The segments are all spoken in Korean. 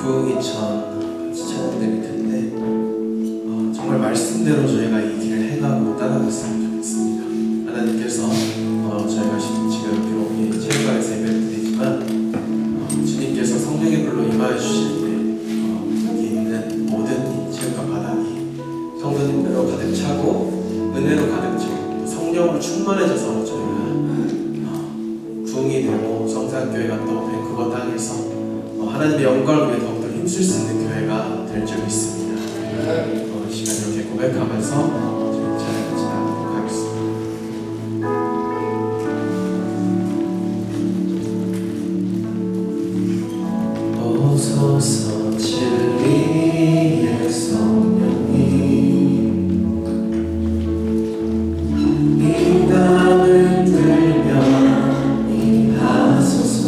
부흥이천 같이 찬양드릴 텐데 정말 말씀대로 저희가 이 길을 행하고 따라갔으면 좋겠습니다. 하나님께서 저희가 지금 비록 이 체육관에서 예배를 드리지만 주님께서 성령의 불로 임하여 주실 때 여기 있는 모든 이 체육관 바닥이 성도님들로 가득 차고 은혜로 가득 차고 또 성령으로 충만해져서 저희가 부흥이 되고 성산교회가 또 밴쿠버 땅에서 하나님의 영광을 위해 더욱더 힘쓸 수 있는 교회가 될 줄 믿습니다. 이 시간 이렇게 고백하면서 저희 찬양 같이 나가도록 하겠습니다. 오소서 진리의 성령이 이 땅을 들며 임하소서.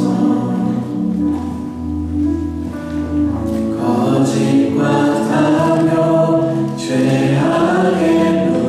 거짓과 탐욕 죄악의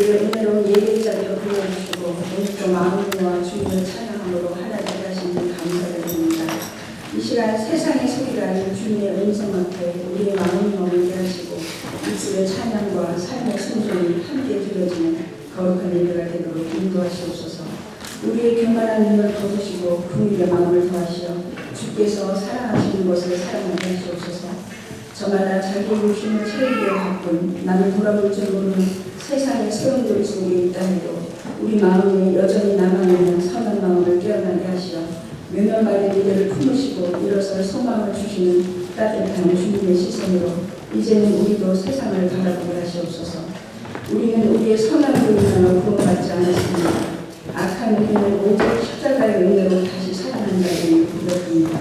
우리를 은혜로운 예배 자리로 불러주시고 오늘도 마음과 주님을 찬양함으로 하나 되게 하신 줄 감사드립니다. 이 시간 세상의 소리가 아닌 주님의 음성 앞에 우리의 마음이 머물게 하시고 입술의 찬양과 삶의 순종이 함께 드려지는 거룩한 예배가 되도록 인도하시옵소서. 우리의 교만한 눈을 거두시고 긍휼의 마음을 더하시어 주께서 사랑하시는 것을 사랑하게 하시옵소서. 저마다 자기 욕심을 채우기에 바쁜 남을 돌아볼 줄 모르는 세상의 소용돌이 속에 있다 해도 우리 마음에 여전히 남아있는 선한 마음을 깨어나게 하시어 외면받은 이들을 품으시고 일어설 소망을 주시는 따뜻한 주님의 시선으로 이제는 우리도 세상을 바라보게 하시옵소서. 우리는 우리의 선한 부인으로 구원받지 않았습니다. 악한 우리는 오직 십자가의 은혜로 다시 살아난다는 믿었습니다.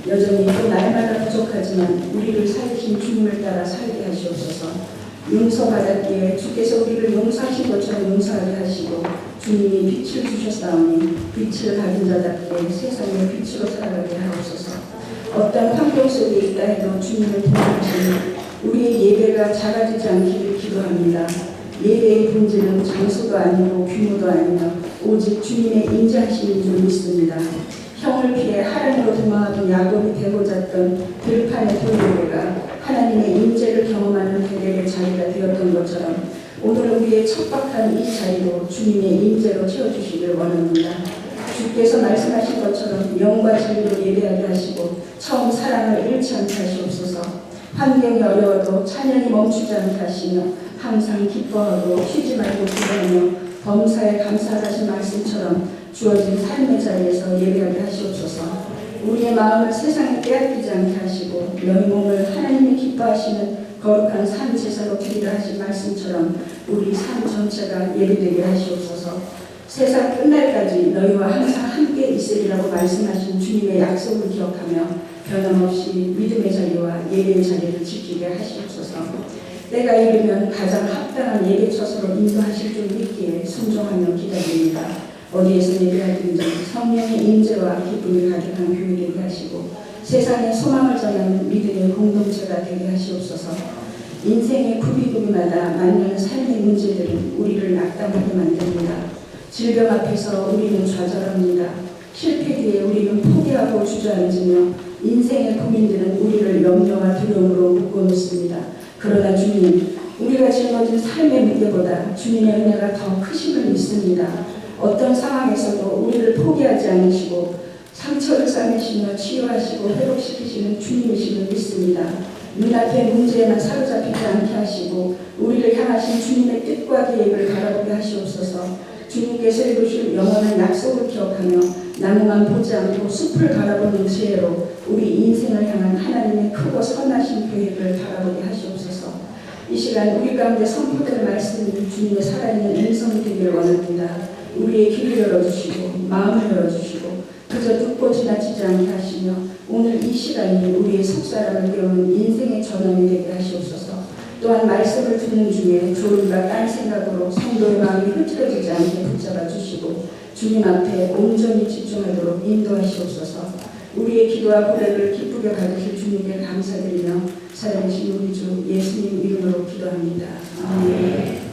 여전히 또 날마다 부족하지만 우리를 살리신 주님을 따라 살게 하시옵소서. 용서받았기에 주께서 우리를 용서하신 것처럼 용서하게 하시고 주님이 빛을 주셨사오니 빛을 가진 자답게 세상의 빛으로 살아가게 하옵소서. 어떤 환경 속에 있다 해도 주님을 통하시니 우리의 예배가 작아지지 않기를 기도합니다. 예배의 본질은 장소도 아니고 규모도 아니며 오직 주님의 인자하심인 줄 믿습니다. 형을 피해 하나님으로 도망하던 야곱이 되고 잤던 들판의 돌예배가 하나님의 인재를 경험하는 베델의 자리가 되었던 것처럼 오늘 우리의 척박한 이 자리도 주님의 인재로 채워주시길 원합니다. 주께서 말씀하신 것처럼 영과 진리로 예배하게 하시고 처음 사랑을 잃지 않게 하시옵소서. 환경이 어려워도 찬양이 멈추지 않게 하시며 항상 기뻐하고 쉬지 말고 기도하며 범사에 감사하신 말씀처럼 주어진 삶의 자리에서 예배하게 하시옵소서. 우리의 마음을 세상에 빼앗기지 않게 하시고 너희 몸을 하나님이 기뻐하시는 거룩한 삶 제사로 드리라 하신 말씀처럼 우리 삶 전체가 예배되게 하시옵소서. 세상 끝날까지 너희와 항상 함께 있으리라고 말씀하신 주님의 약속을 기억하며 변함없이 믿음의 자리와 예배의 자리를 지키게 하시옵소서. 때가 이르면 가장 합당한 예배 처소로 인도하실 줄 믿기에 순종하며 기다립니다. 어디에서 예배하든지 성령의 인재와 기쁨이 가득한 교회 되게 하시고 세상에 소망을 전하는 믿음의 공동체가 되게 하시옵소서. 인생의 굽이굽이마다 만나는 삶의 문제들은 우리를 낙담하게 만듭니다. 질병 앞에서 우리는 좌절합니다. 실패 뒤에 우리는 포기하고 주저앉으며 인생의 고민들은 우리를 염려와 두려움으로 묶어놓습니다. 그러나 주님, 우리가 짊어진 삶의 무게보다 주님의 은혜가 더 크심을 믿습니다. 어떤 상황에서도 우리를 포기하지 않으시고 상처를 싸매시며 치유하시고 회복시키시는 주님이심을 믿습니다. 눈앞의 문제에만 사로잡히지 않게 하시고 우리를 향하신 주님의 뜻과 계획을 바라보게 하시옵소서. 주님께서 이루실 영원한 약속을 기억하며 나무만 보지 않고 숲을 바라보는 지혜로 우리 인생을 향한 하나님의 크고 선하신 계획을 바라보게 하시옵소서. 이 시간 우리 가운데 선포될 말씀이 주님의 살아있는 음성이 되기를 원합니다. 우리의 귀를 열어주시고 마음을 열어주시고 그저 듣고 지나치지 않게 하시며 오늘 이 시간이 우리의 속사람을 깨우는 인생의 전환이 되게 하시옵소서. 또한 말씀을 듣는 중에 좋은가 딴 생각으로 성도의 마음이 흐트러지지 않게 붙잡아 주시고 주님 앞에 온전히 집중하도록 인도하시옵소서. 우리의 기도와 고백을 기쁘게 받으실 주님께 감사드리며 살아계신 우리 주 예수님 이름으로 기도합니다. 아멘.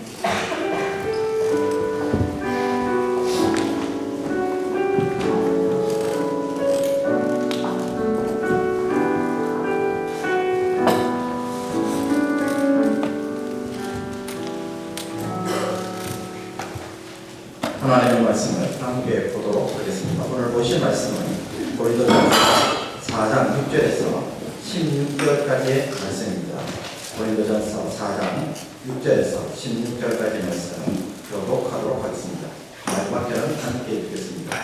하나님의 말씀을 함께 보도록 하겠습니다. 오늘 보실 말씀은 고린도전서 4장 6절에서 16절까지의 말씀입니다. 고린도전서 4장 6절에서 16절까지의 말씀 교독하도록 하겠습니다. 마지막에는 함께 읽겠습니다.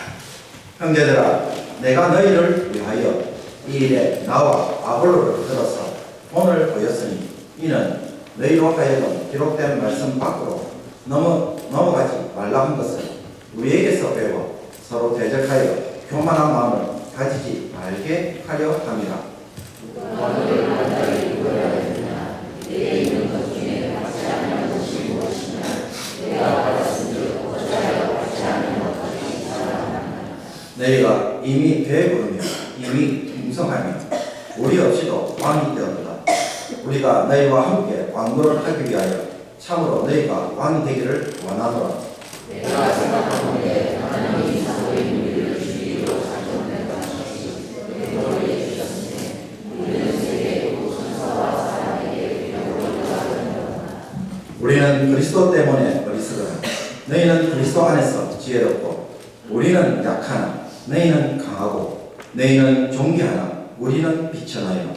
형제들아, 내가 너희를 위하여 이 일에 나와 아볼로를 들어서 오늘 보였으니 이는 너희로 하여금 기록된 말씀 밖으로 넘어가지 말라 한 것을 우리에게서 배워 서로 대적하여 교만한 마음을 가지지 말게 하려 함이라. 너희가 이미 배부르며 이미 풍성하며 우리 없이도 왕이 되었다. 우리가 너희와 함께 왕노를 하기 위하여 참으로 너희가 왕이 되기를 원하노라. 우리는 그리스도 때문에 어리석으나 너희는 그리스도 안에서 지혜롭고, 우리는 약하나 너희는 강하고, 너희는 존귀하나 우리는 비천하여.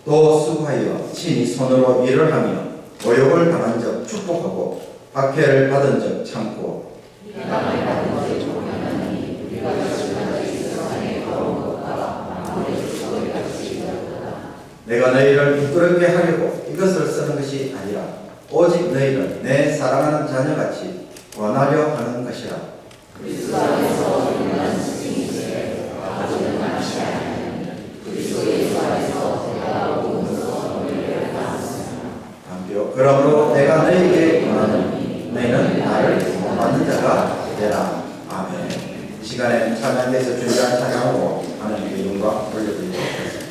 또 수고하여 친히 손으로 일을 하며 모욕을 당한 적 축복하고 박해를 받은 적 참고, 내가 너희를 부끄럽게 하려고 이것을 쓰는 것이 아니라 오직 너희를 내 사랑하는 자녀같이 원하려 하는 것이라. 담비오. 그러므로 내가 너희에게 원하노니 너희는 나를 본받는 자가 되라. 아멘. 이 시간에 찬양에 대해서 준비한 찬양으로 하나님께 영광 돌려드리도록 하겠습니다.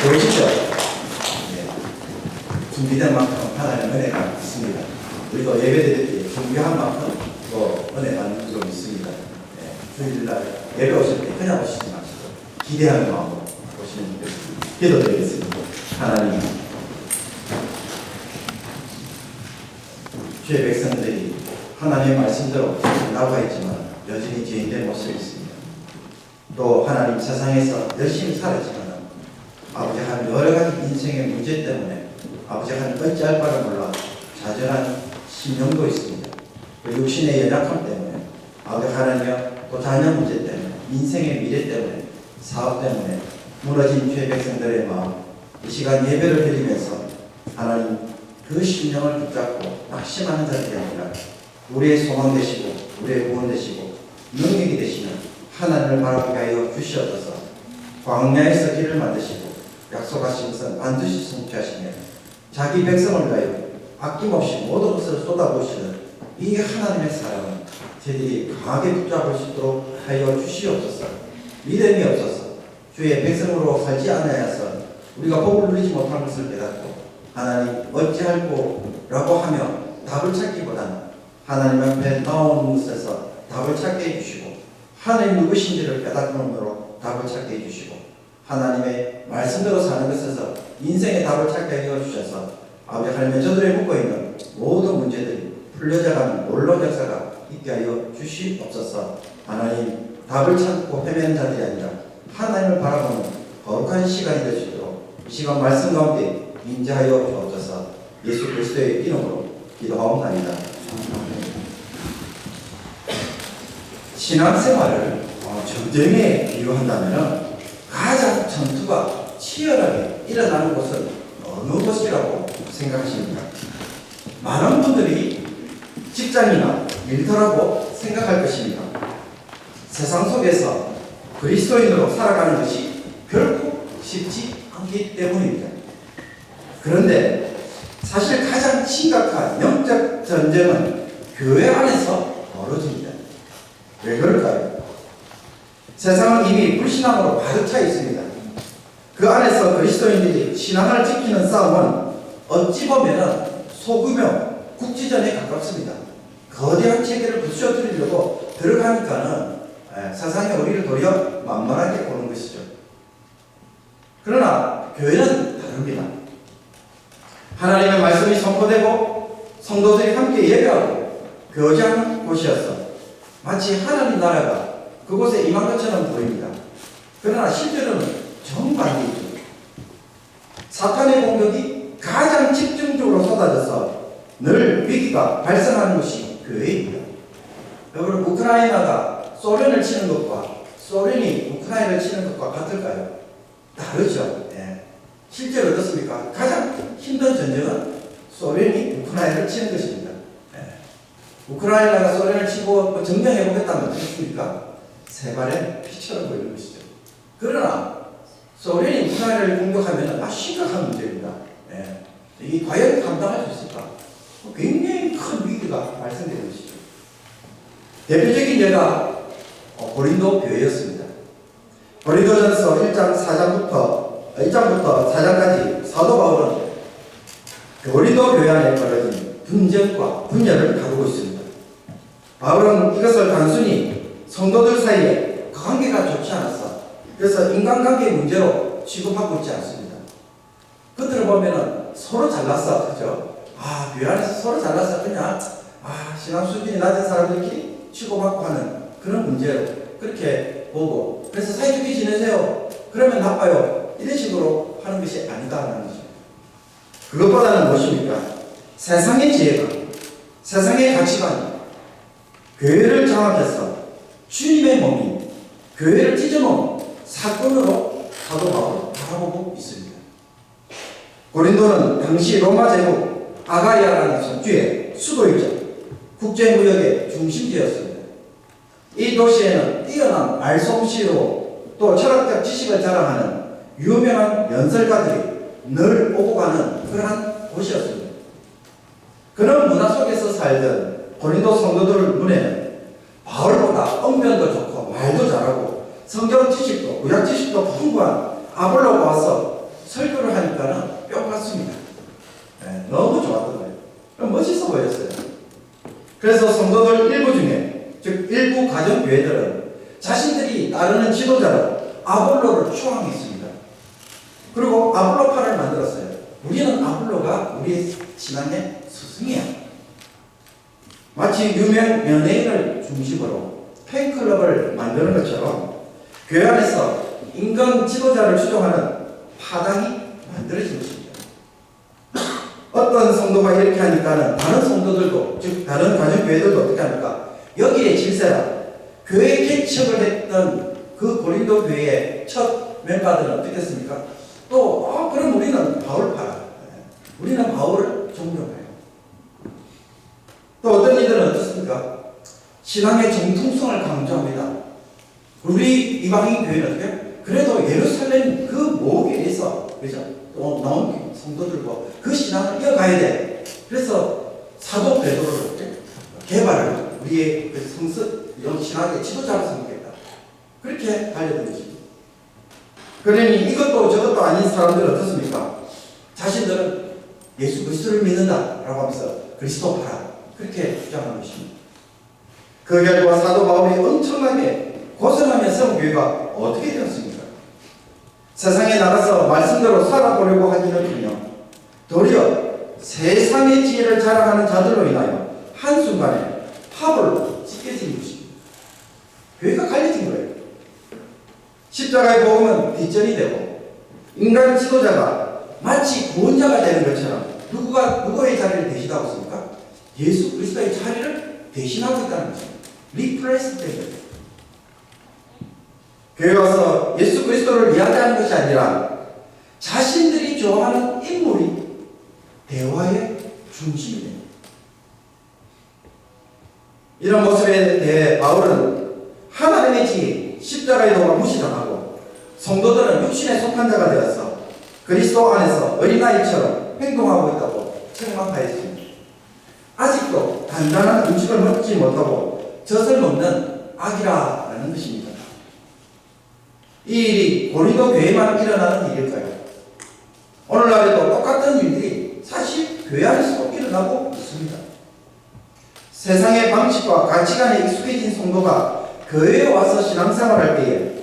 보이시죠? 네. 준비된 만큼 하나님 은혜가 있습니다. 우리도 예배드릴 때 준비한 만큼 또 은혜 받는 줄 믿습니다. 네. 주일날 예배 오실 때 그냥 오시지 마시고 기대하는 마음으로 오시는 줄 기도드리겠습니다. 하나님, 주의 백성들이 하나님의 말씀대로 나와 있지만 여전히 죄인된 모습이 있습니다. 또 하나님 세상에서 열심히 살았지만 아버지 한 여러 가지 인생의 문제 때문에 아버지 한 어찌할 바를 몰라 좌절한 심령도 있습니다. 그 육신의 연약함 때문에 아버지 하나님 또 자녀 문제 때문에 인생의 미래 때문에 사업 때문에 무너진 죄 백성들의 마음 이 시간 예배를 드리면서 하나님 그 심령을 붙잡고 낙심하는 자들이 아니라 우리의 소망 되시고 우리의 구원 되시고 능력이 되시는 하나님을 바라보게 하여 주시옵소서. 광야에서 길을 만드시고 약속하신 것은 반드시 성취하시며 자기 백성을 위하여 아낌없이 모든 것을 쏟아부으시는 이 하나님의 사랑은 저희들이 강하게 붙잡을 수 있도록 하여 주시옵소서. 믿음이 없어서 주의 백성으로 살지 않아야서 우리가 복을 누리지 못한 것을 깨닫고 하나님 어찌할꼬라고 하며 답을 찾기보다는 하나님 앞에 나온 것에서 답을 찾게 해주시고 하나님 누구신지를 깨닫는으로 답을 찾게 해주시고 하나님의 말씀대로 사는 것에서 인생의 답을 찾게 해주셔서 아버지 하나님의 저들의 묻고 있는 모든 문제들이 풀려져가는 놀라운 역사가 있게 하여 주시옵소서. 하나님 답을 찾고 헤매는 자들이 아니라 하나님을 바라보는 거룩한 시간이 될 수 있도록 이 시간 말씀 가운데 인자하여 주옵소서. 예수 그리스도의 이름으로 기도하옵나이다. 신앙생활을 전쟁에 비유한다면 가장 전투가 치열하게 일어나는 곳은 어느 곳이라고 생각하십니까? 많은 분들이 직장이나 일터라고 생각할 것입니다. 세상 속에서 그리스도인으로 살아가는 것이 결코 쉽지 않기 때문입니다. 그런데 사실 가장 심각한 영적 전쟁은 교회 안에서 벌어집니다. 왜 그럴까요? 세상은 이미 불신앙으로 가득 차 있습니다. 그 안에서 그리스도인들이 신앙을 지키는 싸움은 어찌 보면 소규모 국지전에 가깝습니다. 거대한 체계를 부셔뜨리려고 들어가니까는 세상이 우리를 도리어 만만하게 보는 것이죠. 그러나 교회는 다릅니다. 하나님의 말씀이 선포되고 성도들이 함께 예배하고 교제하는 곳이어서 마치 하나님 나라가 그곳에 임한 것처럼 보입니다. 그러나 실제로는 정반대이죠. 사탄의 공격이 가장 집중적으로 쏟아져서 늘 위기가 발생하는 것이 교회입니다. 여러분, 우크라이나가 소련을 치는 것과 소련이 우크라이나를 치는 것과 같을까요? 다르죠. 예. 실제로 어떻습니까? 가장 힘든 전쟁은 소련이 우크라이나를 치는 것입니다. 예. 우크라이나가 소련을 치고 점령해보겠다면 어떻겠습니까? 세 발의 피처럼 보이는 것이죠. 그러나 소련이 우크라이나를 공격하면 아주 심각한 문제입니다. 예. 이 과연 감당할 수 있을까? 굉장히 큰 위기가 발생되는 것이죠. 대표적인 예가 고린도 교회였습니다. 고린도전서 1장부터 4장까지 사도 바울은 고린도 교회 안에 벌어진 분쟁과 분열을 다루고 있습니다. 바울은 이것을 단순히 성도들 사이에 관계가 좋지 않아서 그래서 인간관계의 문제로 취급하고 있지 않습니다. 겉으로 보면은 서로 잘났어, 그죠? 교회 안에서 서로 잘났어, 그냥 신앙 수준이 낮은 사람들끼리 취급받고 하는 그런 문제로 그렇게 보고 그래서 사이좋게 지내세요. 그러면 나빠요. 이런 식으로 하는 것이 아니다라는 거죠. 그것보다는 무엇입니까? 세상의 지혜가, 세상의 가치관이 교회를 장악해서 주님의 몸인 교회를 찢어놓은 사건으로 사도 바울을 바라보고 있습니다. 고린도는 당시 로마 제국 아가이아라는 성주의 수도이자 국제무역의 중심지였습니다. 이 도시에는 뛰어난 말솜씨로 또 철학적 지식을 자랑하는 유명한 연설가들이 늘 오고 가는 그러한 곳이었습니다. 그런 문화 속에서 살던 고린도 성도들 눈에는 바울보다 언변도 좋고 말도 잘하고 성경 지식도 구약 지식도 풍부한 아볼로가 와서 설교를 하니까는 뿅 갔습니다. 너무 좋았던 거예요. 멋있어 보였어요. 그래서 성도들 일부 중에, 즉 일부 가정교회들은 자신들이 따르는 지도자를 아볼로를 추앙했습니다. 그리고 아볼로파를 만들었어요. 우리는 아볼로가 우리의 신앙의 스승이야. 마치 유명 연예인을 중심으로 팬클럽을 만드는 것처럼 교회 안에서 인간 지도자를 추종하는 파당이 만들어진 것입니다. 어떤 성도가 이렇게 하니까는 다른 성도들도, 즉 다른 가정교회들도 어떻게 합니까? 여기에 질세라 교회 개척을 했던 그 고린도 교회의 첫 멤버들은 어떻게 했습니까? 또 그럼 우리는 바울파라, 우리는 바울을 존경해요. 또 어떤 이들은 어떻습니까? 신앙의 정통성을 강조합니다. 우리 이방인 교회는 어떻게? 그래도 예루살렘 그 모교에서, 그죠? 또 나온 성도들과 그 신앙을 이어가야 돼. 그래서 사도 베드로를 개발을 우리의 그 성스 이런 신학의 지도자로 삼겠다. 그렇게 달려든 것입니다. 그러니 이것도 저것도 아닌 사람들은 어떻습니까? 자신들은 예수 그리스도를 믿는다라고 하면서 그리스도파라 그렇게 주장하는 것입니다. 그 결과 사도 바울이 엄청나게 고생하며 세운 교회가 어떻게 되었습니까? 세상에 나가서 말씀대로 살아보려고 하기는커녕 도리어 세상의 지혜를 자랑하는 자들로 인하여 한순간에 파벌로 찢겨진 것입니다. 교회가 갈려진 거예요. 십자가의 복음은 뒷전이 되고 인간 지도자가 마치 구원자가 되는 것처럼 누구의 자리를 대신하고 있습니까? 예수 그리스도의 자리를 대신하고 있다는 것입니다. 리플레이스 된 거예요. 교회 와서 예수 그리스도를 이야기하는 것이 아니라 자신들이 좋아하는 인물이 대화의 중심이 됩니다. 이런 모습에 대해 바울은 하나님의 지혜, 십자가의 도가 무시당하고 성도들은 육신에 속한 자가 되어서 그리스도 안에서 어린아이처럼 행동하고 있다고 책망하였습니다. 아직도 단단한 음식을 먹지 못하고 젖을 먹는 아기라는 것입니다. 이 일이 고린도 교회만 일어나는 일일까요? 오늘날에도 똑같은 일들이 사실 교회 안에서도 일어나고 있습니다. 세상의 방식과 가치관에 익숙해진 성도가 교회에 와서 신앙생활할 때에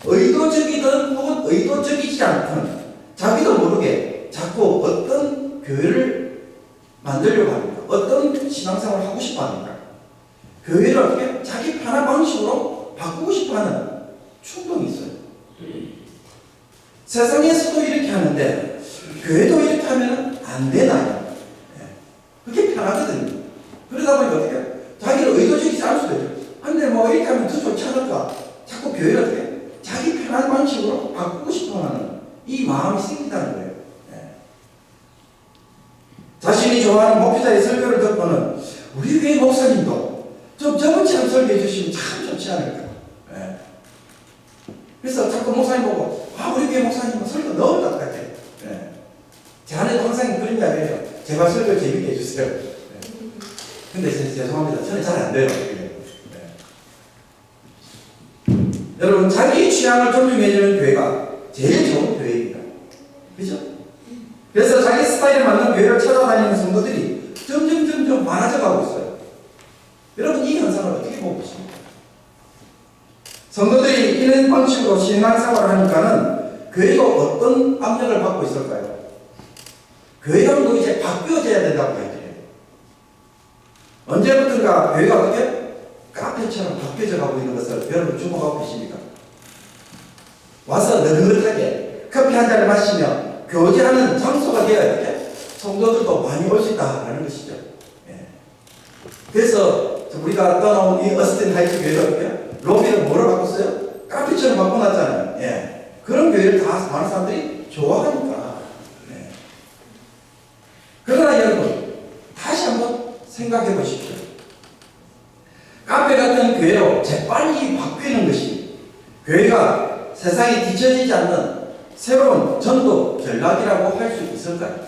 의도적이든 혹은 의도적이지 않든 자기도 모르게 자꾸 어떤 교회를 만들려고 합니다. 어떤 신앙생활을 하고 싶어 합니다. 교회를 어떻게 자기 편한 방식으로 바꾸고 싶어 하는 충동이 있어요. 세상에서도 이렇게 하는데 교회도 이렇게 하면 안 되나요? 그게 편하거든요. 그러다 보니까 어떻게 자기를 의도적이지 않을 수도 있죠. 근데 뭐 이렇게 하면 더 좋지 않을까? 자꾸 교회를 어떻게 자기 편한 방식으로 바꾸고 싶어 하는 이 마음이 생긴다는 거예요. 자신이 좋아하는 목회자의 설교를 듣고는 우리 교회 목사님도 좀 저번처럼 설교해 주시면 참 좋지 않을까? 그래서 자꾸 목사님 보고 우리 교회 목사님은 설교 너무 딱딱해. 제 아내도 항상 그런 이야기 해요. 제발 설교 재밌게 해주세요. 근데 죄송합니다. 저는 잘 안 돼요. 여러분 자기 취향을 존중해주는 교회가 제일 좋은 교회입니다. 그죠? 그래서 자기 스타일에 맞는 교회를 찾아다니는 성도들이 점점 많아져 가고 있어요. 여러분 이 현상을 어떻게 보고 계십니까? 성도들이 이런 방식으로 신앙생활을 하니까는 교회가 어떤 압력을 받고 있을까요? 교회가 이제 바뀌어져야 된다고 얘기해요. 언제부턴가 교회가 어떻게 카페처럼 바뀌어져 가고 있는 것을 여러분 주목하고 계십니까? 와서 느긋하게 커피 한 잔을 마시며 교제하는 장소가 되어야 이렇게 성도들도 많이 올 수 있다는 것이죠. 그래서 우리가 떠나온 이 어스틴 하이트 교회를 로비를 뭐로 바꿨어요? 카페처럼 바꿔놨잖아요. 그런 교회를 다 많은 사람들이 좋아하니까. 그러나 여러분 다시 한번 생각해 보십시오. 카페 같은 교회로 재빨리 바뀌는 것이 교회가 세상에 뒤처지지 않는 새로운 전도 전략이라고 할 수 있을까요?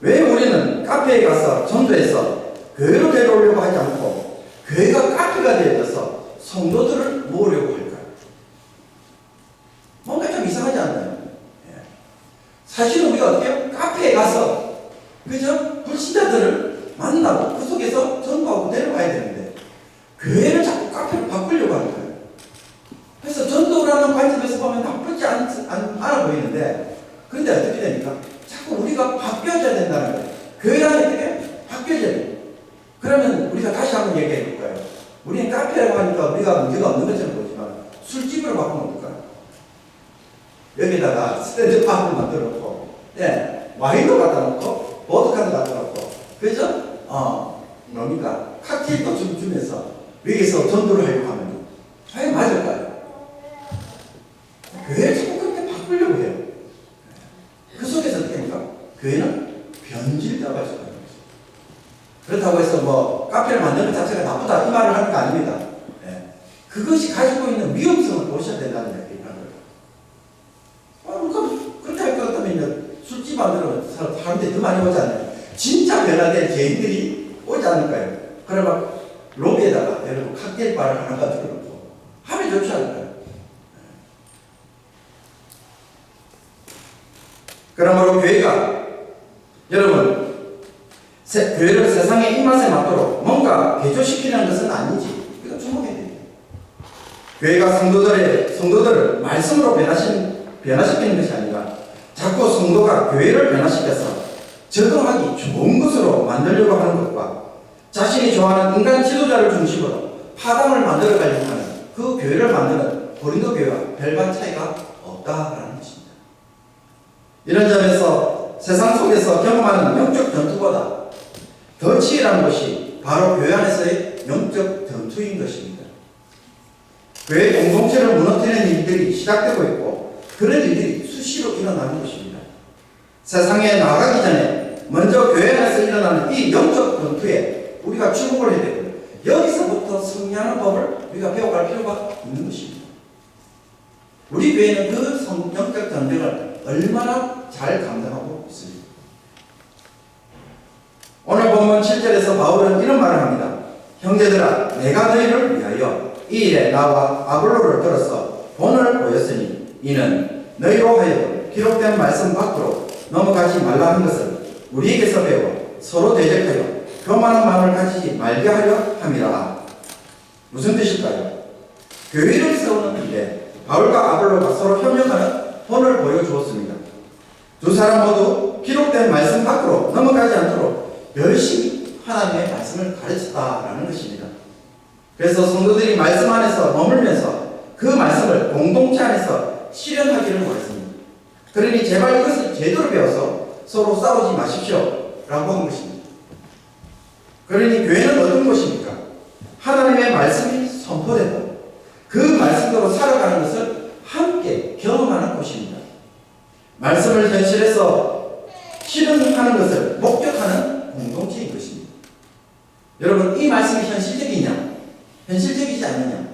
왜 우리는 카페에 가서 전도해서 교회로 데려오려고 하지 않고 교회가 카페가 되어서 성도들을 모으려고 할까요? 뭔가 좀 이상하지 사실은 우리가 어떻게 해요? 카페에 가서 그죠? 불신자들을 만나고 그 속에서 전도하고 내려가야 되는데 교회를 자꾸 카페로 바꾸려고 하는 거예요. 그래서 전도라는 관점에서 보면 나쁘지 않아 보이는데 그런데 어떻게 됩니까? 자꾸 우리가 바뀌어져야 된다는 거예요. 교회라는 어떻게 바뀌어져야 돼요. 그러면 우리가 다시 한번 얘기해 볼까요? 우리는 카페라고 하니까 우리가 문제가 없는 것처럼 보지만 술집으로 바꾸면 어떨까요? 여기다가 스탠드 밥을 만들어 놓고 와인도 갖다 놓고 보드카도 갖다 놓고 그죠? 뭡니까? 칵테일도 좀 주면서 여기서 전도를 하려고 하면 과연 맞을까요? 교회를 자꾸 그렇게 바꾸려고 해요. 그 속에서 어떻게 합니까? 교회는 변질되어갈 수가 있는 거죠. 그렇다고 해서 뭐 카페를 만드는 것 자체가 나쁘다 이 말을 하는 거 아닙니다. 그것이 가지고 있는 위험성을 보셔야 된다는 얘기를 하는 거예요. 그렇게 할 것 같으면 이제 술집 만들면 사람들이 더 많이 오지 않나요? 진짜 변화된 개인들이 오지 않을까요? 그러면 로비에다가 여러분 칵테일 바를 하나 들어놓고 하면 좋지 않을까요? 그러므로 교회가 여러분 교회를 세상의 입맛에 맞도록 뭔가 개조시키는 것은 아닌지 우리가 주목해야 됩니다. 교회가 성도들을 말씀으로 변화시키는 것이 아니라 자꾸 성도가 교회를 변화시켜서 적응하기 좋은 것으로 만들려고 하는 것과 자신이 좋아하는 인간 지도자를 중심으로 파당을 만들어 가려고 하는 그 교회를 만드는 고린도 교회와 별반 차이가 없다라는 것입니다. 이런 점에서 세상 속에서 경험하는 영적 전투보다 더 치열한 것이 바로 교회 안에서의 영적 전투인 것입니다. 교회 공동체를 무너뜨리는 일들이 시작되고 있고 그런 일들이 수시로 일어나는 것입니다. 세상에 나아가기 전에 먼저 교회 안에서 일어나는 이 영적 전투에 우리가 주목을 해야 되고 여기서부터 승리하는 법을 우리가 배워갈 필요가 있는 것입니다. 우리 교회는 그 영적 전쟁을 얼마나 잘 감당하고 있습니다. 오늘 본문 7절에서 바울은 이런 말을 합니다. 형제들아 내가 너희를 위하여 이 일에 나와 아볼로를 들어서 본을 보였으니 이는 너희로 하여금 기록된 말씀 밖으로 넘어가지 말라는 것을 우리에게서 배워 서로 대적하여 교만한 마음을 가지지 말게 하려 함이라. 무슨 뜻일까요? 교회를 세우는 일에 바울과 아볼로가 서로 협력하는 본을 보여주었습니다. 두 사람 모두 기록된 말씀 밖으로 넘어가지 않도록 열심히 하나님의 말씀을 가르쳤다라는 것입니다. 그래서 성도들이 말씀 안에서 머물면서 그 말씀을 공동체 안에서 실현하기를 원했습니다. 그러니 제발 이것을 제대로 배워서 서로 싸우지 마십시오 라고 한 것입니다. 그러니 교회는 어떤 곳입니까? 하나님의 말씀이 선포된다. 그 말씀대로 살아가는 것을 함께 경험하는 곳입니다. 말씀을 현실에서 실현하는 것을 목격하는 공동체인 것입니다. 여러분 이 말씀이 현실적이냐? 현실적이지 않느냐?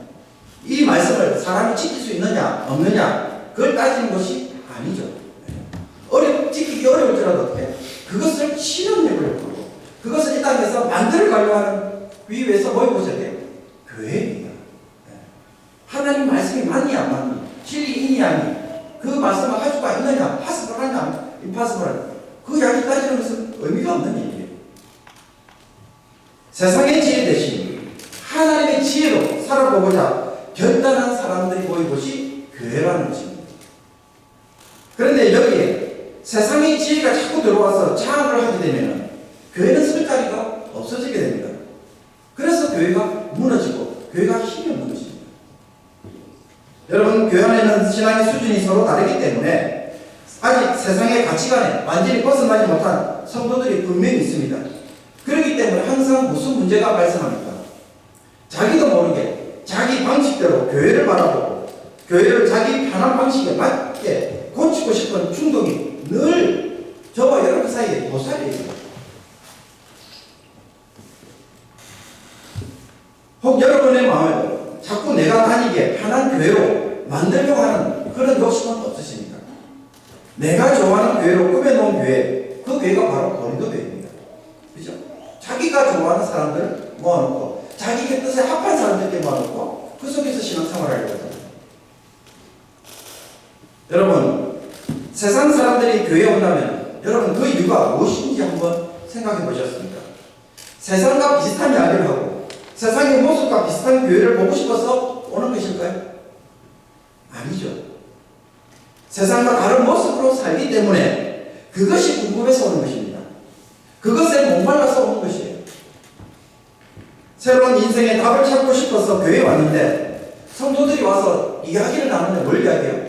이 말씀을 사람이 지킬 수 있느냐 없느냐 그걸 따지는 것이 아니죠. 지키기 어려울지라도 어떻게 그것을 실현해보려고 하고 그것을 이 땅에서 만들어가려고 하는 위에서 뭘 보셔야 돼요? 교회입니다. 하나님 말씀이 맞니 안 맞니? 진리이니 아니? 그 말씀을 할 수가 있느냐? 파스를 하냐? 임파스를 하냐? 그 이야기 따지는 것은 의미가 없는 얘기예요. 세상의 지혜 대신 하나님의 지혜로 살아보고자 결단한 사람들이 모인 곳이 교회라는 것입니다. 그런데 여기에 세상의 지혜가 자꾸 들어와서 장악을 하게 되면 교회는 쓸 자리가 없어지게 됩니다. 그래서 교회가 무너지고 교회가 힘이 없는 것입니다. 여러분 교회 안에는 신앙의 수준이 서로 다르기 때문에 아직 세상의 가치관에 완전히 벗어나지 못한 성도들이 분명히 있습니다. 그렇기 때문에 항상 무슨 문제가 발생합니까? 자기도 모르게 자기 방식대로 교회를 바라보고 교회를 자기 편한 방식에 맞게 고치고 싶은 충동이 늘 저와 여러분 사이에 도사리입니다. 혹 여러분의 마음에 자꾸 내가 다니기에 편한 교회로 만들려고 하는 그런 욕심은 없으십니까? 내가 좋아하는 교회로 꾸며놓은 교회, 그 교회가 바로 고린도 교회입니다. 그죠? 자기가 좋아하는 사람들을 모아놓고 자기의 뜻에 합한 사람들께 모아놓고 그 속에서 신앙생활을 하려고 합니다. 여러분 세상 사람들이 교회에 온다면 여러분 그 이유가 무엇인지 한번 생각해 보셨습니까? 세상과 비슷한 이야기를 하고 세상의 모습과 비슷한 교회를 보고 싶어서 오는 것일까요? 아니죠. 세상과 다른 모습으로 살기 때문에 그것이 궁금해서 오는 것입니다. 그것에 목말라서 오는 것이에요. 새로운 인생의 답을 찾고 싶어서 교회에 왔는데 성도들이 와서 이야기를 나누는데 뭘 이야기해요?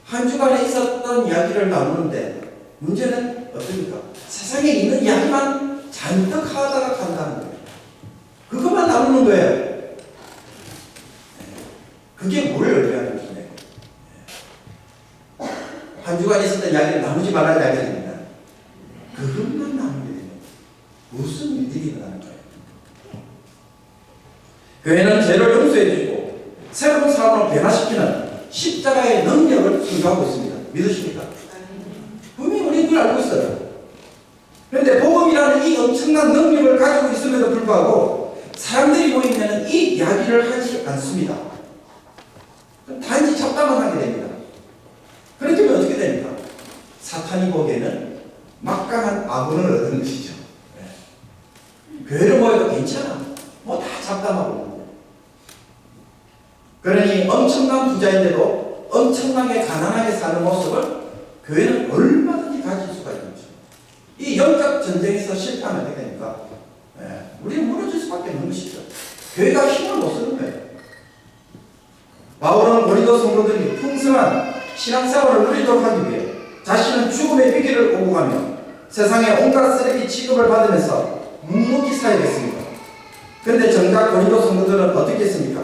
한 주간에 있었던 이야기를 나누는데 문제는 어떻습니까? 세상에 있는 이야기만 잔뜩 하다가 간다는 거예요. 그것만 나누는 거예요. 그게 뭘 의미하는 것이냐? 한 주간 있었던 이야기를 나누지 말라는 이야기가 됩니다. 그것만 나누게 되면 무슨 일들이 일어나는 거예요? 교회는 죄를 용서해 주시고 새로운 사람으로 변화시키는 십자가의 능력을 소유하고 있습니다. 믿으십니까? 분명히 우리 그걸 알고 있어요. 그런데 복음이라는 이 엄청난 능력을 가지고 있음에도 불구하고 사람들이 모이면 이 이야기를 하지 않습니다. 단지 잡담만 하게 됩니다. 그렇게 하면 어떻게 됩니까? 사탄이 보기에는 막강한 아군을 얻은 것이죠. 교회를 모여도 괜찮아. 뭐 다 잡담하고. 그러니 엄청난 부자인데도 엄청나게 가난하게 사는 모습을 교회는 얼마든지 가질 수가 있는 것입니다. 이 영적 전쟁에서 실패하면 어떻게 됩니까? 우리는 무너질 수밖에 없는 것이죠. 교회가 힘을 못 쓰는 거예요. 바울은 고린도 성도들이 풍성한 신앙생활을 누리도록 하기 위해 자신은 죽음의 위기를 오고 가며 세상의 온갖 쓰레기 취급을 받으면서 묵묵히 사역했습니다. 그런데 정작 고린도 성도들은 어떻게 했습니까?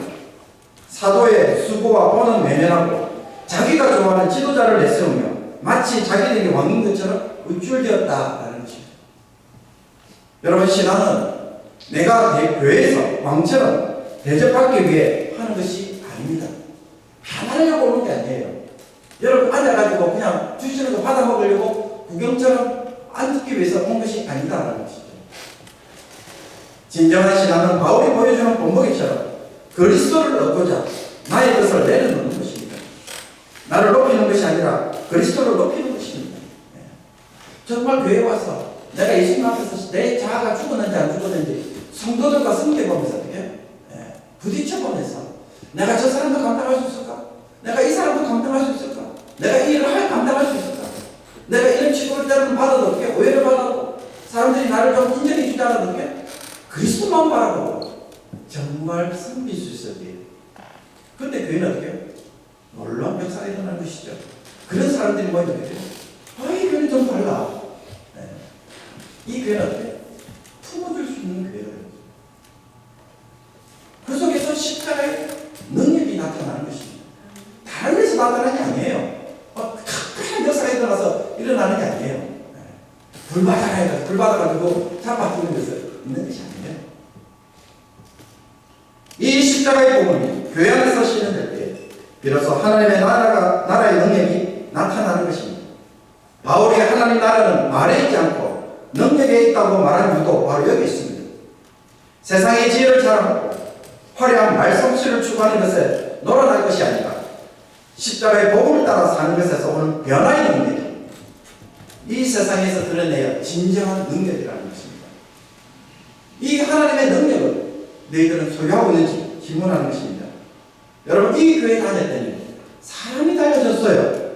사도의 수고와 본은 외면하고 자기가 좋아하는 지도자를 내세우며 마치 자기들이 왕인 것처럼 우쭐대었다라는 것입니다. 여러분, 신앙은 내가 교회에서 왕처럼 대접받기 위해 하는 것이 아닙니다. 받아내려고 오는 게 아니에요. 여러분 앉아가지고 그냥 주시는 거 받아 먹으려고 구경처럼 앉기 위해서 온 것이 아니다라는 것이죠. 진정한 신앙은 바울이 보여주는 본보기처럼 그리스도를 얻고자 나의 것을 내려놓는 것입니다. 나를 높이는 것이 아니라 그리스도를 높이는 것입니다. 정말 교회에 와서 내가 예수님 앞에서 내 자아가 죽었는지 안 죽었는지 성도들과 성격보면서 어떻게 부딪혀보면서 내가 저 사람도 감당할 수 있을까? 내가 이 사람도 감당할 수 있을까? 내가 이 일을 감당할 수 있을까? 내가 이런 취급을 때로는 받아도 어떻게? 오해를 받아도 사람들이 나를 좀 인정해 주지 않아도 어떻게? 그리스도만 바라보고 정말 섬길 수 있어야 돼요. 그런데 교회는 어떻게 해요? 놀라운 역사가 일어나는 것이죠. 그런 사람들이 뭐예요? 이 교회는 좀 달라. 이 교회는 어떻게 품어줄 수 있는 교회예요. 그 속에서 십자가의 능력이 나타나는 것입니다. 다른 데서 나타나는 게 아니에요. 큰 역사가 일어나는 게 아니에요. 불 받아가지고 잡아주는 것을 있는 것이 아니에요. 이 십자가의 복음이 교회 안에서 실현될 때 비로소 하나님의 나라의 능력이 나타나는 것입니다. 바울이 하나님 나라는 말에 있지 않고 능력에 있다고 말한 이유도 바로 여기 있습니다. 세상의 지혜를 자랑하고 화려한 말솜씨를 추구하는 것에 놀아날 것이 아니라 십자가의 복음을 따라 사는 것에서 오는 변화의 능력이 이 세상에서 드러내야 진정한 능력이라는 것입니다. 이 하나님의 능력을 너희들은 소유하고 있는지 질문하는 것입니다. 여러분, 이 교회 다녔더니 사람이 달라졌어요.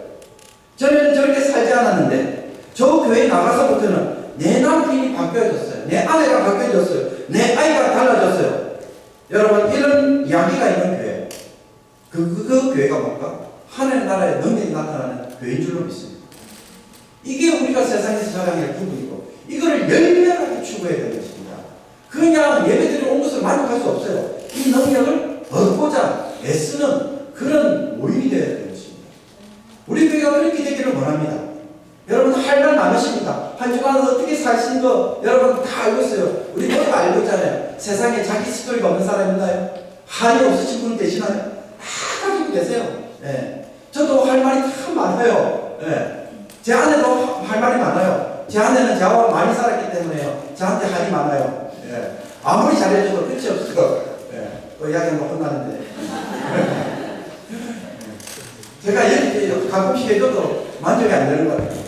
저는 저렇게 살지 않았는데 저 교회 나가서부터는 내 남편이 바뀌어졌어요. 내 아내가 바뀌어졌어요. 내 아이가 달라졌어요. 여러분, 이런 이야기가 있는 교회, 그 교회가 뭔가 하나님 나라의 능력이 나타나는 교회인 줄로 믿습니다. 이게 우리가 세상에서 살아가야 할 부분이고 이거를 열렬하게 추구해야 되는 것입니다. 그냥 예배드리러 온 것을 만족할 수 없어요. 이 능력을 얻고자 애쓰는 그런 모임이 되어야 되는 것입니다. 우리 교회가 그렇게 되기를 원합니다. 여러분, 할 말 많으십니까? 한 주간 어떻게 사신 거 여러분 다 알고 있어요. 우리 모두 알고 있잖아요. 세상에 자기 스토리가 없는 사람 있나요? 한이 없으신 분 계시나요? 다 가지고 계세요. 저도 할 말이 참 많아요. 제 아내도 할 말이 많아요. 제 아내는 저와 많이 살았기 때문에요. 저한테 할이 많아요. 아무리 잘해줘도 끝이 없어요. 또 이야기하면 혼나는데. 제가 이렇게 가끔씩 해줘도 만족이 안 되는 것 같아요.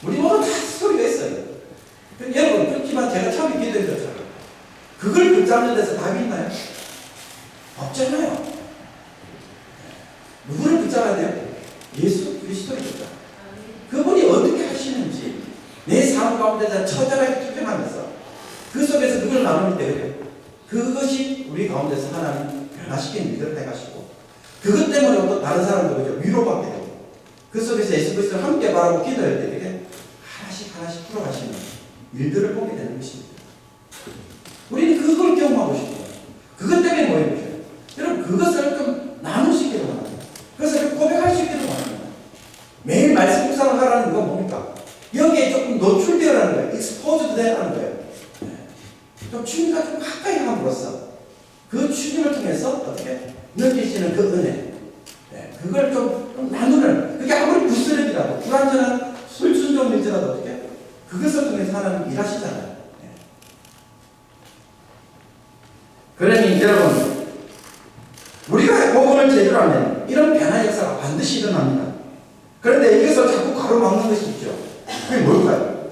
우리 모두 다 소리가 있어요. 여러분, 그렇지만 제가 처음에 기도했잖아요. 그걸 붙잡는 데서 답이 있나요? 없잖아요. 누구를 붙잡아야 돼요? 예수 그리스도를 붙잡아요. 그분이 어떻게 하시는지 내 삶 가운데서 처절하게 투쟁하면서 그 속에서 그걸 나누면 돼요. 그것이 우리 가운데서 하나님 변화시키는 일을 해가시고 그것 때문에 또 다른 사람들 위로받게 되고 그 속에서 예수 그리스도를 함께 바라보고 기도할 때 되게 하나씩 풀어가시는 일들을 보게 되는 것입니다. 우리는 그걸 경험하고 싶어요. 그것 때문에 모이는 거예요. 여러분 그것을 좀 나눌 수 있기를 원합니다. 그것을 고백할 수 있기를 원합니다. 매일 말씀 묵상을 하라는 건 뭡니까? 여기에 조금 노출되어라는 거예요. 익스포즈드 되라는 거예요. 좀 주님과 좀 가까이 함으로써 그 주님을 통해서 어떻게 느끼시는 그 은혜, 그걸 좀 나누는, 그게 아무리 부스러기라도 불완전한 술순종일지라도 어떻게 그것을 통해서 하나님 일하시잖아요. 그러니 여러분, 우리가 복음을 제대로 하면 이런 변화 역사가 반드시 일어납니다. 그런데 이것을 자꾸 가로막는 것이 있죠. 그게 뭘까요?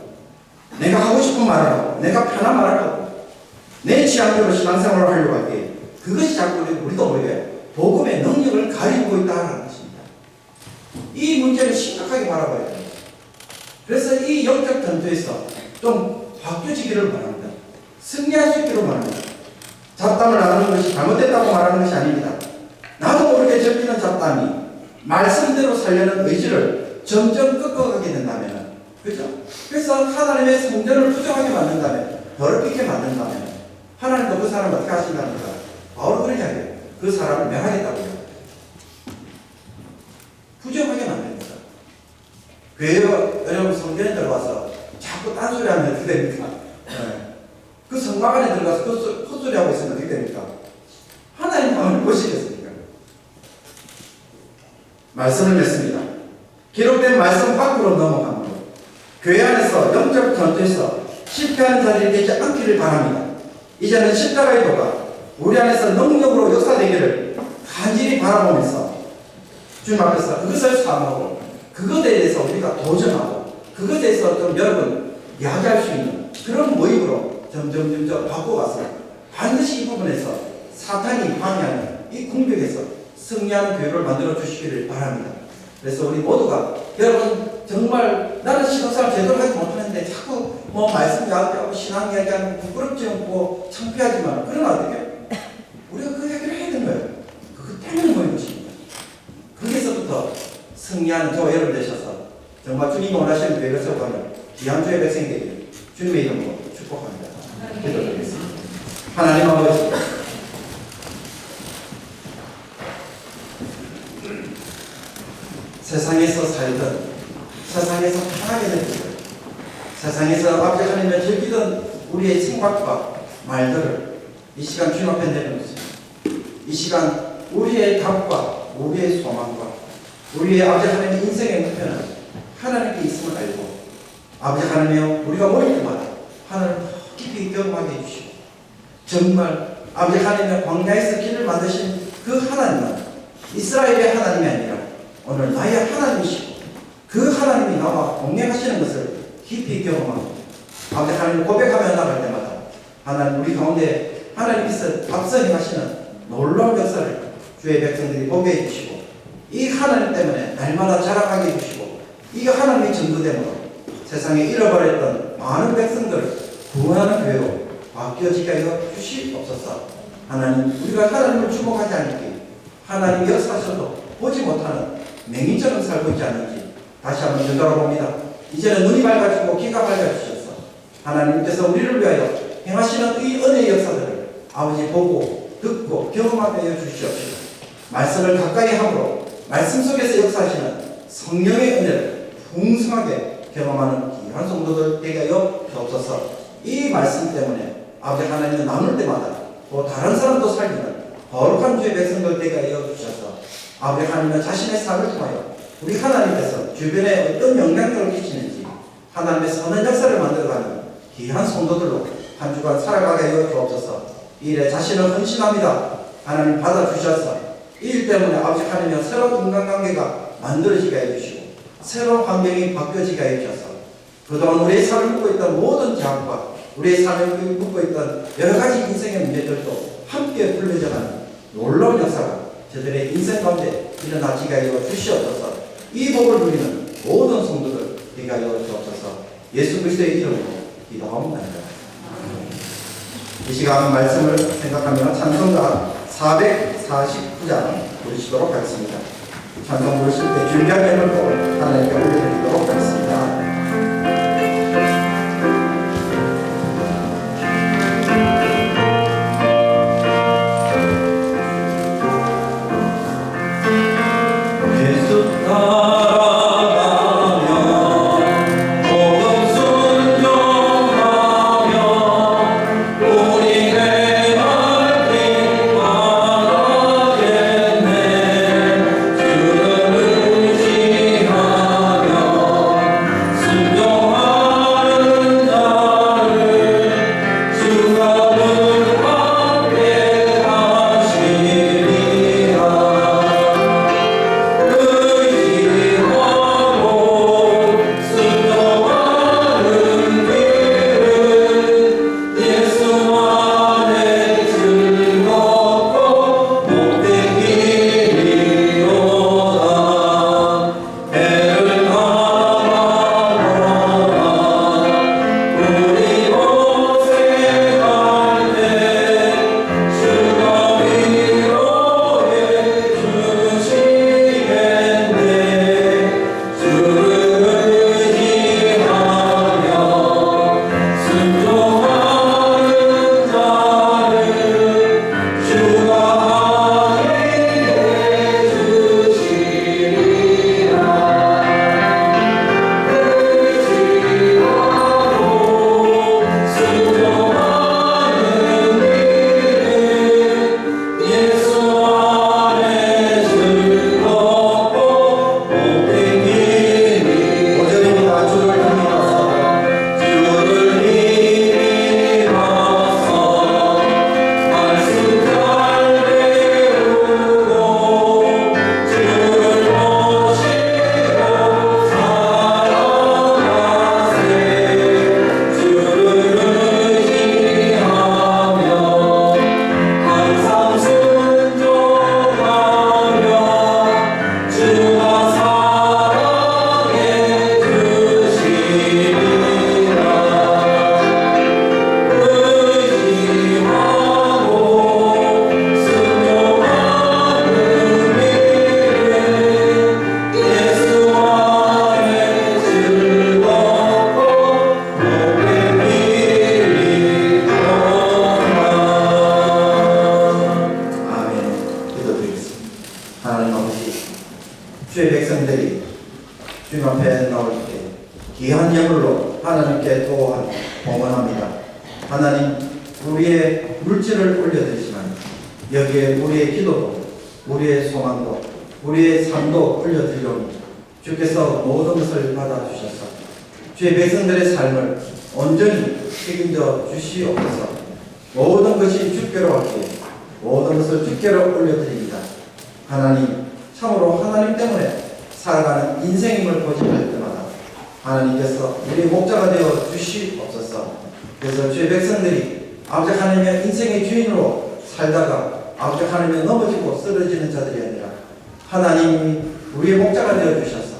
내가 하고 싶은 말을 하고 내가 편한 말을 하고 내 취향대로 신앙생활을 하려고 할 때 그것이 자꾸 우리도 모르게 복음의 능력을 가리고 있다는 것입니다. 이 문제를 심각하게 바라봐야 됩니다. 그래서 이 영적 전투에서 좀 바뀌어지기를 바랍니다. 승리할 수 있기를 바랍니다. 잡담을 나누는 것이 잘못됐다고 말하는 것이 아닙니다. 나도 모르게 접히는 잡담이 말씀대로 살려는 의지를 점점 꺾어가게 된다면, 그죠? 그래서 하나님의 성전을 부정하게 만든다면, 더럽게 만든다면, 하나님도 그 사람을 어떻게 하신답니까? 바로 그런 이야기예요. 그 사람을 멸하겠다고요. 부정하게 만듭니다. 교회 여러분 성전에 들어와서 자꾸 딴소리 하면 어떻게 됩니까? 그 성막 안에 들어가서 헛소리 하고 있으면 어떻게 됩니까? 하나님 마음을 보시겠습니까? 말씀을 맺습니다. 기록된 말씀 밖으로 넘어가므로 교회 안에서 영적 전투에서 실패하는 자들이 되지 않기를 바랍니다. 이제는 십자가의 도가 우리 안에서 능력으로 역사되기를 간절히 바라보면서 주님 앞에서 그것을 사모하고 그것에 대해서 우리가 도전하고 그것에 대해서 좀 여러분 이야기할 수 있는 그런 모임으로 점점 바꿔가서 반드시 이 부분에서 사탄이 방해하는 이 공격에서 승리하는 교회를 만들어 주시기를 바랍니다. 그래서 우리 모두가 여러분 정말 나는 신앙생활 제대로 하지 못하는데 자꾸 뭐 말씀 이야기하고 신앙 이야기하면 부끄럽지 않고 창피하지만 그러나 어떻게 우리가 그 얘기를 해야 되는 거예요. 그것 때문에 모인 것입니다. 거기서부터 승리하는 저 여러분 되셔서 정말 주님이 원하시는 교회를 세워가는 귀한 주의 백성이 되기를 주님의 이름으로 축복합니다. 기도드리겠습니다. 하나님 아버지, 세상에서 살던, 세상에서 편하게 느끼던, 세상에서 아버지 하나님을 즐기던 우리의 생각과 말들을 이 시간 주님 앞에 내려놓습니다. 이 시간 우리의 답과 우리의 소망과 우리의 아버지 하나님의 인생의 목표는 하나님께 있음을 알고 아버지 하나님이여 우리가 모일 때마다 하나님을 깊이 경험하게 해주시고 정말 아버지 하나님의 광야에서 길을 만드신 그 하나님은 이스라엘의 하나님이 아니라 오늘 나의 하나님이시고 그 하나님이 나와 동행하시는 것을 깊이 경험하고 아버지 하나님을 고백하며 나갈 때마다 하나님 우리 가운데 하나님께서 앞서 행하시는 놀라운 역사를 주의 백성들이 보게 해주시고 이 하나님 때문에 날마다 자랑하게 해주시고 이 하나님의 전도됨으로 세상에 잃어버렸던 많은 백성들을 구원하는 교회로 바뀌어지게 하여 주시옵소서. 하나님 우리가 하나님을 주목하지 않을지 하나님이 역사하셔도 보지 못하는 맹인처럼 살고 있지 않는지 다시 한번 되돌아봅니다. 이제는 눈이 밝아지고 귀가 밝아주셔서 하나님께서 우리를 위하여 행하시는 이 은혜의 역사들을 아버지 보고 듣고 경험하게 하여 주시옵소서. 말씀을 가까이 함으로 말씀 속에서 역사하시는 성령의 은혜를 풍성하게 경험하는 귀한 성도들 되게 하여 주옵소서. 이 말씀 때문에 아버지 하나님을 나눌 때마다 또 다른 사람도 살리는 거룩한 주의 백성들 되게 하여 주셔서 아버지 하나님은 자신의 삶을 통하여 우리 하나님께서 주변에 어떤 영향력을 끼치는지 하나님의 선한 역사를 만들어가는 귀한 성도들로 한 주간 살아가게 하여 주옵소서. 이 일에 자신을 헌신합니다. 하나님 받아주셔서 이 일 때문에 아버지 하나님은 새로운 인간관계가 만들어지게 해주시고 새로운 환경이 바뀌어지게 해주셔서 그동안 우리의 삶을 묶고 있던 모든 제약과 우리의 삶을 묶고 있던 여러 가지 인생의 문제들도 함께 풀려져가는 놀라운 역사가 저들의 인생 가운데 일어나지게 하여 주시옵소서. 이 복을 누리는 모든 성도들 되게 하여 주옵소서. 예수 그리스도의 이름으로 기도하옵나이다. 이 시간 말씀을 생각하며 찬송가 449장 부르시도록 하겠습니다. 찬송 부르실 때 준비한 예물도 하나님께 올려드리도록 하겠습니다. 주의 백성들이 주님 앞에 나올 때 귀한 예물로 하나님께 또한 봉헌합니다. 하나님, 우리의 물질을 올려드리지만 여기에 우리의 기도도 우리의 소망도 우리의 삶도 올려드리오니 주께서 모든 것을 받아주셔서 주의 백성들의 삶을 온전히 책임져 주시옵소서. 모든 것이 주께로 왔기에 모든 것을 주께로 올려드립니다. 하나님, 참으로 하나님 때문에 살아가는 인생임을 고집할 때마다 하나님께서 우리의 목자가 되어 주시옵소서. 그래서 주의 백성들이 아버지 하나님의 인생의 주인으로 살다가 아버지 하나님의 넘어지고 쓰러지는 자들이 아니라 하나님이 우리의 목자가 되어 주셔서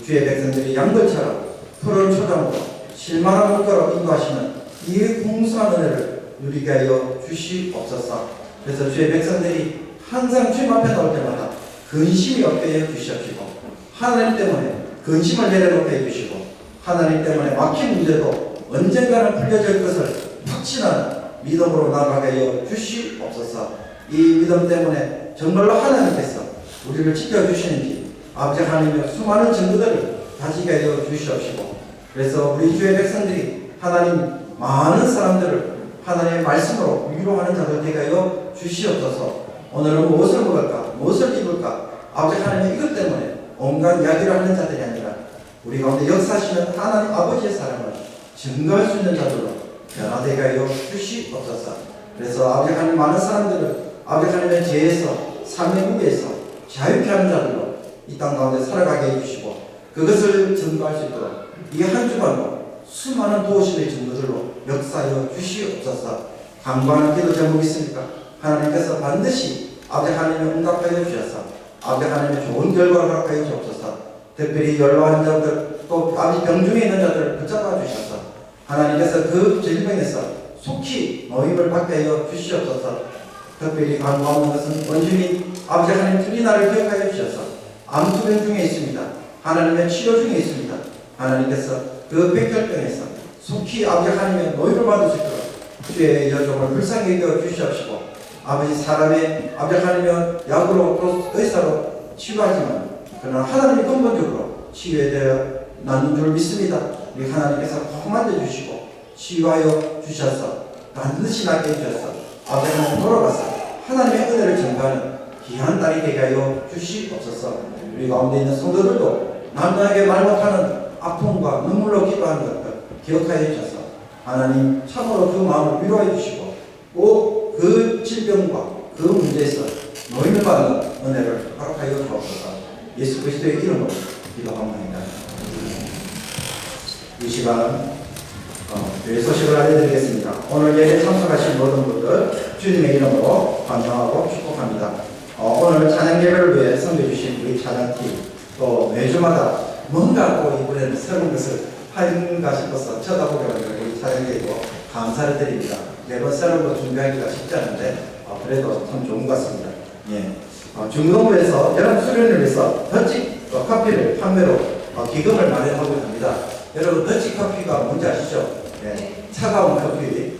주의 백성들이 양들처럼 푸른 초장으로 실만한 목자로 인도하시는 이 풍성한 은혜를 누리게 하여 주시옵소서. 그래서 주의 백성들이 항상 주님 앞에 나올 때마다 근심이 없게 해주시옵시고 하나님 때문에 근심을 내려놓게 해주시고 하나님 때문에 막힌 문제도 언젠가는 풀려질 것을 확신하는 믿음으로 나아가게 하여 주시옵소서. 이 믿음 때문에 정말로 하나님께서 우리를 지켜주시는지 아버지 하나님의 수많은 증거들을 가지게 하여 주시옵시고 그래서 우리 주의 백성들이 하나님 많은 사람들을 하나님의 말씀으로 위로하는 자들 되게 하여 주시옵소서. 오늘은 무엇을 먹을까? 무엇을 입을까? 아버지 하나님의 이것 때문에 온갖 이야기를 하는 자들이 아니라 우리 가운데 역사하시는 하나님 아버지의 사랑을 증거할 수 있는 자들로 변화되게 하여 주시옵소서. 그래서 아버지 하나님 많은 사람들을 아버지 하나님의 죄에서 삶의 무게에서 자유케 하는 자들로 이 땅 가운데 살아가게 해주시고 그것을 증거할 수 있도록 이 한 주간도 수많은 도우심의 증거들로 역사하여 주시옵소서. 간구하는 기도 제목이 있습니까? 하나님께서 반드시 아버지 하나님의 응답하여 주셔서 아버지 하나님의 좋은 결과를 허락하여 주옵소서. 특별히 연로한 자들 또 아버지 병중에 있는 자들을 붙잡아 주셔서 하나님께서 그 질병에서 속히 노임을 받게 하여 주시옵소서. 특별히 간구하는 것은 원주민 아버지 하나님 트리나를 기억하여 주셔서 암투병 중에 있습니다. 하나님의 치료 중에 있습니다. 하나님께서 그 백혈병에서 속히 아버지 하나님의 노임을 받을 수 있도록 주의 여종을 불쌍히 여겨 주시옵시고 아버지 사람의 아버지 하나님의 약으로 또 의사로 치유하지만 그러나 하나님이 근본적으로 치유되어 나는 줄 믿습니다. 우리 하나님께서 꼭 만져주시고 치유하여 주셔서 반드시 낫게 해주셔서 아버지 하나님 돌아가서 하나님의 은혜를 전가하는 귀한 딸이 되게 하여 주시옵소서. 우리 가운데 있는 성도들도 남녀에게 말 못하는 아픔과 눈물로 기도하는 것들 기억하여 주셔서 하나님 참으로 그 마음을 위로해 주시고 꼭 그 질병과 그 문제에서 노임을 받는 은혜를 허락하여 주옵소서. 예수 그리스도의 이름으로 기도합니다. 이 시간 교회 소식을 알려드리겠습니다. 오늘 예배 참석하신 모든 분들 주님의 이름으로 환영하고 축복합니다. 오늘 찬양 예배를 위해 섬겨주신 우리 찬양팀 또 매주마다 뭔가 또 이번에는 새로운 것을 하는가 싶어서 쳐다보게 만든 우리 찬양계이고 감사를 드립니다. 매번 새로운 거 준비하기가 쉽지 않은데 그래도 참 좋은 것 같습니다. 예. 중동부에서 여러분 수련을 위해서 더치 커피를 판매로 기금을 마련하고 있습니다. 여러분 더치 커피가 뭔지 아시죠? 예. 차가운 커피,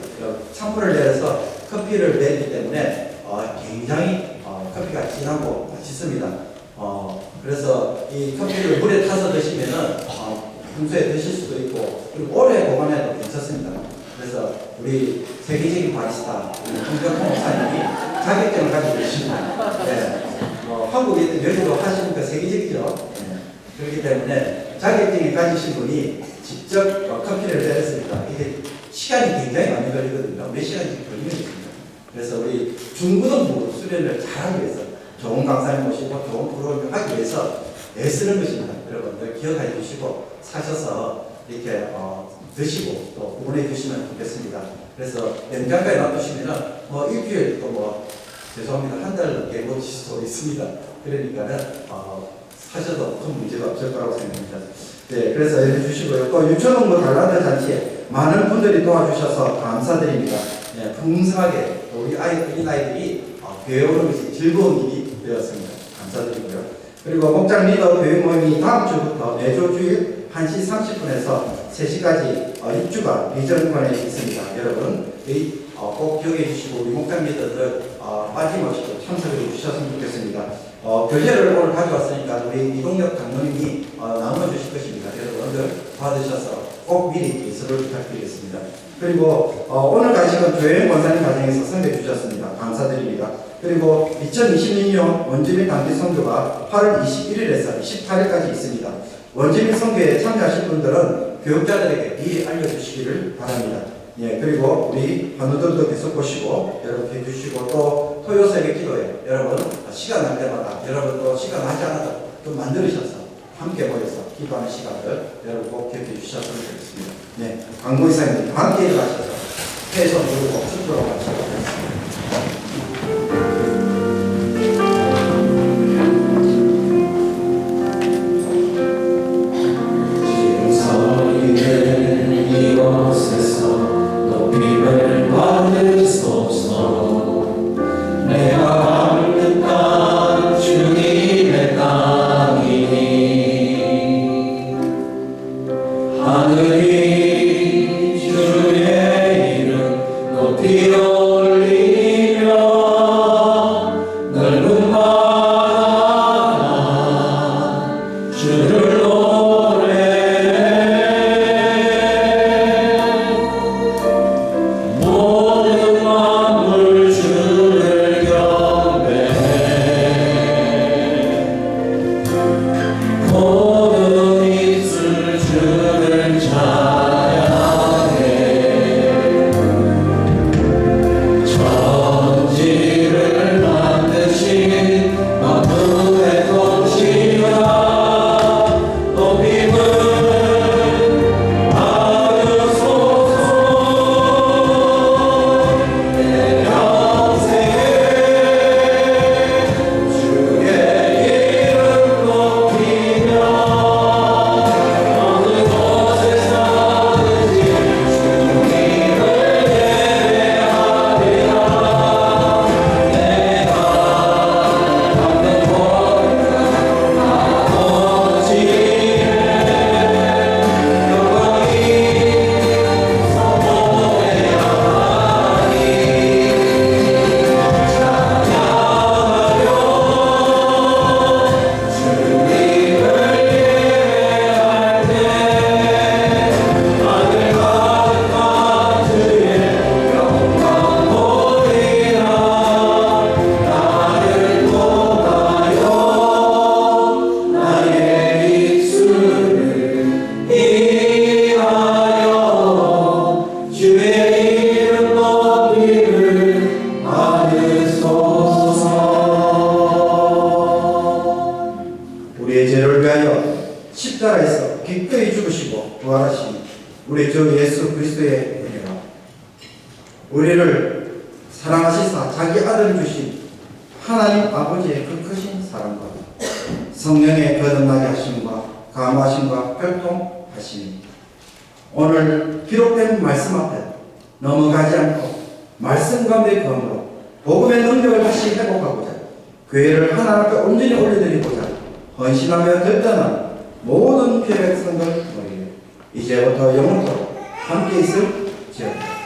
찬물을 내려서 커피를 내기 때문에 굉장히 커피가 진하고 맛있습니다. 그래서 이 커피를 물에 타서 드시면은 평소에 드실 수도 있고 그리고 오래 보관해도 괜찮습니다. 그래서 우리 세계적인 바리스타 홍경호 목사님이 자격증을 가지고 계십니다. 네. 한국에 있던 여기도 하시니까 세계적이죠. 네. 그렇기 때문에 자격증을 가지신 분이 직접 커피를 내렸습니다. 이게 시간이 굉장히 많이 걸리거든요. 몇 시간씩 걸리는 있습니다. 그래서 우리 중고등부 수련을 잘하기 위해서 좋은 강사님 모시고 좋은 프로그램을 하기 위해서 애쓰는 것입니다. 여러분들 기억해 주시고 사셔서 이렇게 드시고 또 후원해 주시면 좋겠습니다. 그래서 연장가에 놔두시면은 일주일 또 죄송합니다. 한 달 넘게 못 드실 수도 있습니다. 그러니까는 사셔도 큰 문제가 없을 거라고 생각합니다. 네, 그래서 해주시고요. 또 유초농부 달란트 잔치에 많은 분들이 도와주셔서 감사드립니다. 네, 풍성하게 우리 어린아이들이 교회 오는 것이 즐거운 일이 되었습니다. 감사드리고요. 그리고 목장 리더 교육 모임이 다음 주부터 매주 주일 1시 30분에서 3시까지 6주간 비전관에 있습니다. 여러분 꼭 기억해 주시고 우리 목장 리더들 빠짐없이 참석해 주셨으면 좋겠습니다. 교재를 오늘 가져왔으니까 우리 이동혁 장로님이 나눠주실 것입니다. 여러분들 받으셔서 꼭 미리 기술을 부탁드리겠습니다. 그리고 오늘 간식은 조혜영 권사님 가정에서 선배해 주셨습니다. 감사드립니다. 그리고 2026년 원주민 단기 선교가 8월 21일에서 28일까지 있습니다. 원주민 선교에 참여하실 분들은 교육자들에게 미리 알려주시기를 바랍니다. 예, 그리고 우리 환우들도 계속 보시고 여러분 해주시고 또 토요 새벽 기도에 여러분 시간 날 때마다 여러분 또 시간 나지 않아도 또 만들으셔서 함께 모여서 기도하는 시간을 여러분 꼭 기억해 주셨으면 좋겠습니다. 네, 광고 이사님들 함께 일어나셔서 해손 들고 축도로 마치도록 하겠습니다. 이곳에서 높임을 받으소서. 내가 밟는 땅 주님의 땅이니 하늘이 주의 이름 높이 올리 십자가에서 기꺼이 죽으시고 부활하신 우리 주 예수 그리스도의 은혜가 우리를 사랑하시사 자기 아들을 주신 하나님 아버지의 그 크신 사랑과 성령의 거듭나게 하심과 감화하심과 교통하심이 오늘 기록된 말씀 앞에 넘어가지 않고 말씀 가운데 거함으로 복음의 능력을 다시 회복하고자 교회를 하나님 앞에 온전히 올려드리고자 헌신하며 결단한 모든 피해 백성들 우리 이제부터 영원토록 함께 있을지어다.